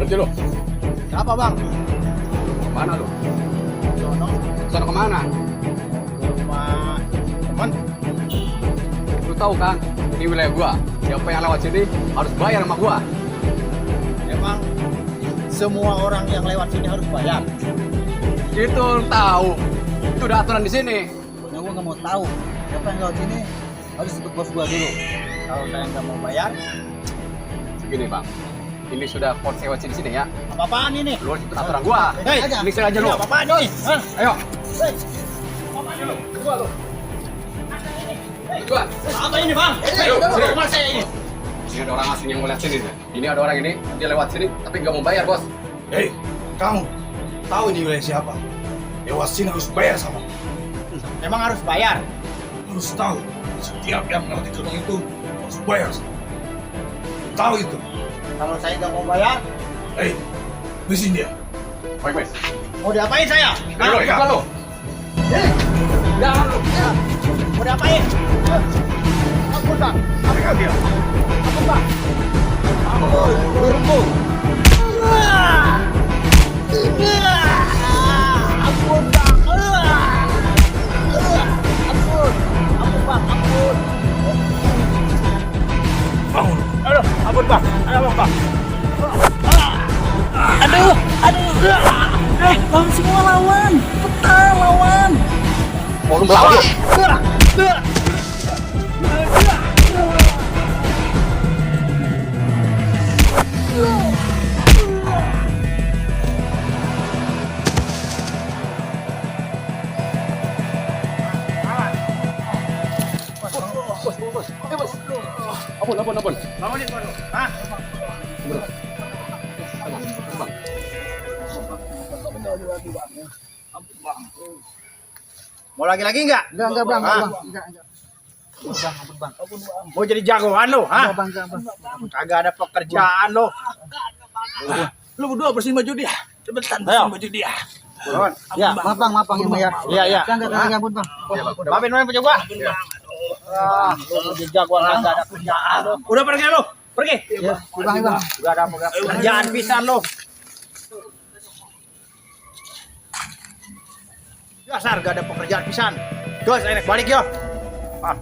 kunci lu. Apa bang? Mana lu? Sono Sana kemana? ke rumah teman. Lu tahu kan, ini wilayah gua. Siapa yang lewat sini harus bayar sama gua. Emang semua orang yang lewat sini harus bayar. Itu lu tahu. Itu udah aturan di sini. Pokoknya gua nggak mau tahu. Siapa yang lewat sini harus ikut bos gua dulu. Kalau saya nggak mau bayar, Gini bang, ini sudah polisi lewat sini ya. apa-apaan ini? Lu harus ikut aturan gua. Hei, Ini saya aja lu. Apa-apaan ini? Hah? Ayo. Hei, Gua lu. Gua. apa ini bang? Ayo, sini. Rumah saya ini. Ini ada orang asing yang mau lihat sini. Ini ada orang ini, dia lewat sini tapi nggak mau bayar bos. Hei, kamu tahu ini wilayah siapa? Lewat sini harus bayar sama. Emang harus bayar? Harus tahu, setiap yang melewati gerbang itu harus bayar sama. Tahu itu. Kalau saya nggak mau bayar, Hei, mesin dia. Baik, baik. mau diapain saya? Ayo, Hah? ikut lu. Jangan lu. Mau diapain? Ampun bang. Tinggal dia. Ampun bang. Ampun. Berembuk. Ampun bang. Ampun. Ampun bang. Ampun. Bangun. Aduh, ampun bang. Aduh bang. Bang semua lawan, petan lawan. Mau lu melawan lu. Ampun. Bangunin gua lu. Hah? Mau lagi-lagi enggak? Enggak bang, Hah? enggak. Mau jadi jagoan lu, hah? Bang. Kagak ada pekerjaan lu. Lu berdua bersihin baju dia. Cepetan Ayo. bersihin baju dia. Kawan. Ya, maaf bang ini ya. Iya. Enggak ampun bang. Maafin mana punya gua? Ah, lu jadi jagoan kagak ada kerjaan lu. Udah pergi lu. Pergi. Ya, bang. Enggak ada pekerjaan pisan lu. Dasar gak ada pekerjaan pisan. Terus enak balik yo. Ah.